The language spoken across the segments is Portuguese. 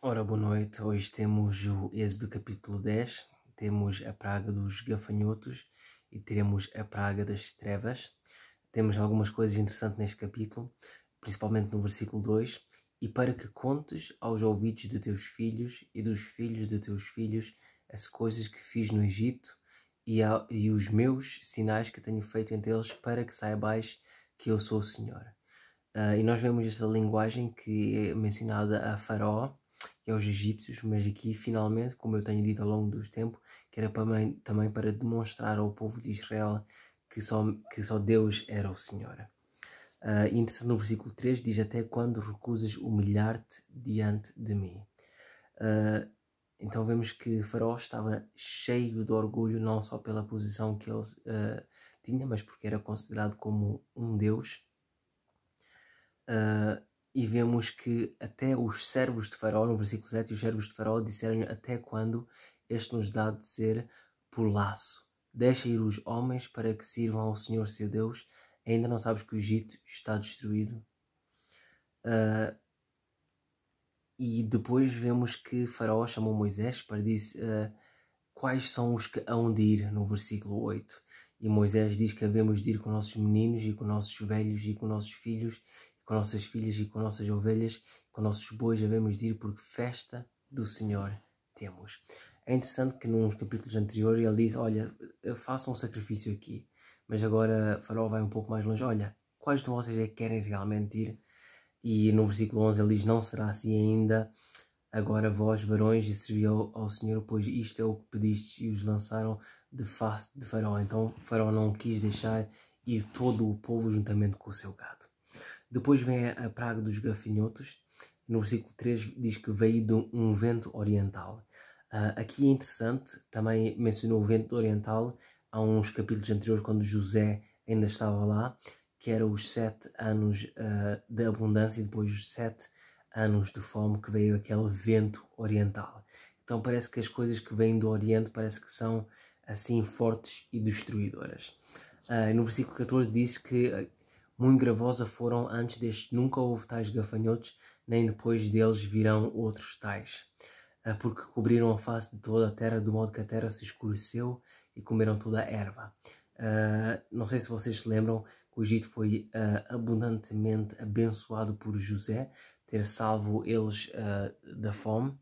Ora, boa noite. Hoje temos o Êxodo capítulo 10, temos a praga dos gafanhotos e teremos a praga das trevas. Temos algumas coisas interessantes neste capítulo, principalmente no versículo 2. E para que contes aos ouvidos de teus filhos e dos filhos de teus filhos as coisas que fiz no Egito e os meus sinais que tenho feito entre eles, para que saibais que eu sou o Senhor. E nós vemos esta linguagem que é mencionada a Faraó e aos egípcios, mas aqui finalmente, como eu tenho dito ao longo dos tempos, que era também para demonstrar ao povo de Israel que só Deus era o Senhor. Interessante, no versículo 3 diz: até quando recusas humilhar-te diante de mim? Então vemos que Faraó estava cheio de orgulho, não só pela posição que ele tinha, mas porque era considerado como um Deus. E vemos que até os servos de Faraó, no versículo 7, os servos de Faraó disseram: até quando este nos dá de ser por laço? Deixa ir os homens para que sirvam ao Senhor seu Deus. Ainda não sabes que o Egito está destruído? E depois vemos que Faraó chamou Moisés para dizer quais são os que hão de ir, no versículo 8. E Moisés diz que havemos de ir com nossos meninos e com nossos velhos e com nossos filhos, com nossas filhas e com nossas ovelhas, com nossos bois havemos de ir, porque festa do Senhor temos. É interessante que nos capítulos anteriores ele diz: olha, façam um sacrifício aqui. Mas agora Faraó vai um pouco mais longe: olha, quais de vocês é que querem realmente ir? E no versículo 11 ele diz: não será assim ainda. Agora vós, varões, e servi ao Senhor, pois isto é o que pedistes. E os lançaram de face de Faraó. Então Faraó não quis deixar ir todo o povo juntamente com o seu gado. Depois vem a praga dos gafanhotos. No versículo 3 diz que veio de um vento oriental. Aqui é interessante, também mencionou o vento oriental há uns capítulos anteriores, quando José ainda estava lá, que era os 7 anos de abundância e depois os 7 anos de fome, que veio aquele vento oriental. Então parece que as coisas que vêm do Oriente parece que são assim fortes e destruidoras. No versículo 14 diz que muito gravosa foram antes destes, nunca houve tais gafanhotos, nem depois deles virão outros tais. Porque cobriram a face de toda a terra, de modo que a terra se escureceu e comeram toda a erva. Não sei se vocês se lembram que o Egito foi abundantemente abençoado por José, ter salvo eles da fome.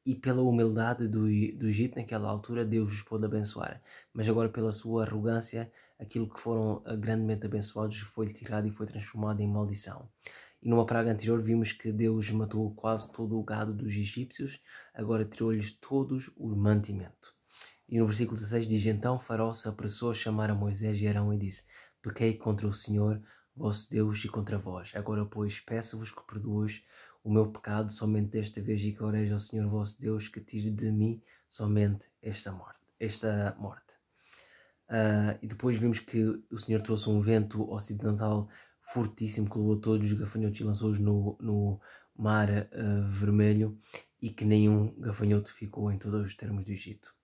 E pela humildade do Egito naquela altura, Deus os pôde abençoar. Mas agora, pela sua arrogância, aquilo que foram grandemente abençoados foi-lhe tirado e foi transformado em maldição. E numa praga anterior vimos que Deus matou quase todo o gado dos egípcios, agora tirou-lhes todos o mantimento. E no versículo 16 diz: então Faraó se apressou a chamar a Moisés e Arão e disse: pequei contra o Senhor, vosso Deus, e contra vós. Agora, pois, peço-vos que perdoeis o meu pecado somente desta vez, e que oreis ao Senhor vosso Deus, que tire de mim somente esta morte. E depois vimos que o Senhor trouxe um vento ocidental fortíssimo, que levou todos os gafanhotos e lançou-os no mar vermelho, e que nenhum gafanhoto ficou em todos os termos do Egito.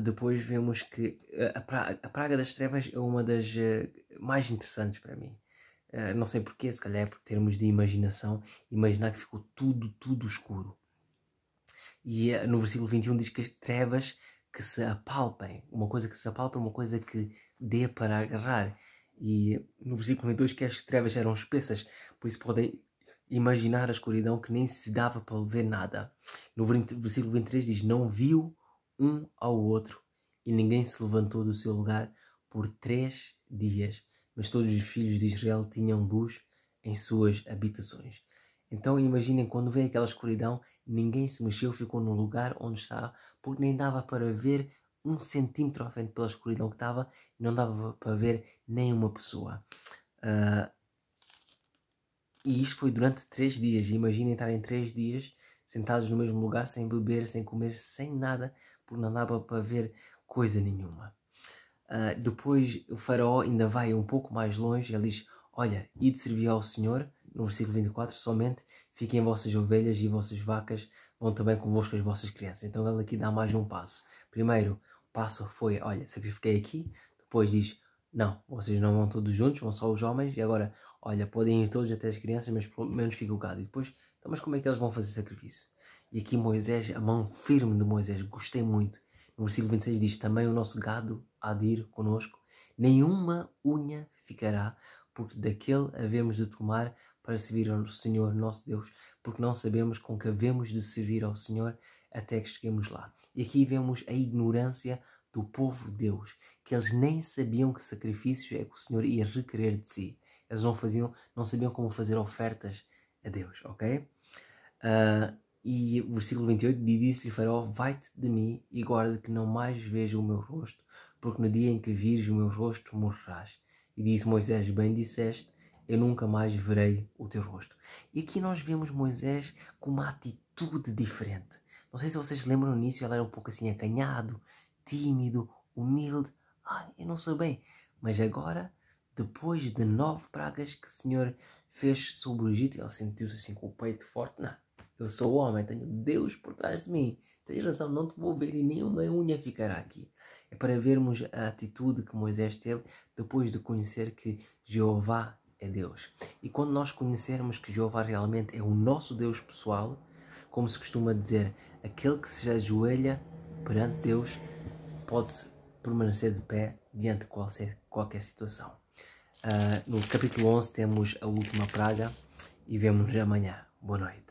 Depois vemos que a praga das trevas é uma das mais interessantes para mim. Não sei porquê, se calhar é por termos de imaginação, imaginar que ficou tudo escuro. E no versículo 21 diz que as trevas que se apalpem, uma coisa que se apalpa, uma coisa que dê para agarrar. E no versículo 22 que as trevas eram espessas, por isso podem imaginar a escuridão que nem se dava para ver nada. No versículo 23 diz: não viu um ao outro, e ninguém se levantou do seu lugar por 3 dias. Mas todos os filhos de Israel tinham luz em suas habitações. Então imaginem, quando veio aquela escuridão, ninguém se mexeu, ficou no lugar onde estava, porque nem dava para ver 1 centímetro à frente pela escuridão que estava, e não dava para ver nem uma pessoa. E isto foi durante 3 dias. Imaginem estarem 3 dias sentados no mesmo lugar, sem beber, sem comer, sem nada, porque não dava para ver coisa nenhuma. Depois o faraó ainda vai um pouco mais longe. Ele diz: olha, ide servir ao Senhor, no versículo 24, somente fiquem vossas ovelhas e vossas vacas, vão também convosco as vossas crianças. Então ele aqui dá mais um passo. Primeiro o passo foi: olha, sacrifiquei aqui. Depois diz: não, vocês não vão todos juntos, vão só os homens. E agora, olha, podem ir todos até as crianças, mas pelo menos fica o gado. E depois Então, mas como é que eles vão fazer sacrifício? E aqui Moisés, a mão firme de Moisés, gostei muito. No versículo 26 diz, também o nosso gado há de ir conosco, nenhuma unha ficará, porque daquele havemos de tomar para servir ao Senhor nosso Deus, porque não sabemos com que havemos de servir ao Senhor até que cheguemos lá. E aqui vemos a ignorância do povo de Deus, que eles nem sabiam que sacrifícios é que o Senhor ia requerer de si. Eles não sabiam como fazer ofertas a Deus, ok? E o versículo 28 disse-lhe Faraó, vai-te de mim e guarda que não mais veja o meu rosto, porque no dia em que vires o meu rosto morrerás. E disse Moisés, bem disseste, eu nunca mais verei o teu rosto. E aqui nós vemos Moisés com uma atitude diferente. Não sei se vocês se lembram no início, ele era um pouco assim acanhado, tímido, humilde. Eu não sou bem. Mas agora, depois de 9 pragas que o Senhor fez sobre o Egito, ele sentiu-se assim com o peito forte. Não, eu sou homem, tenho Deus por trás de mim. Tens razão, não te vou ver e nenhuma unha ficará aqui. É para vermos a atitude que Moisés teve depois de conhecer que Jeová é Deus. E quando nós conhecermos que Jeová realmente é o nosso Deus pessoal, como se costuma dizer, aquele que se ajoelha perante Deus pode permanecer de pé diante de qualquer situação. No capítulo 11 temos a última praga e vemo-nos amanhã. Boa noite.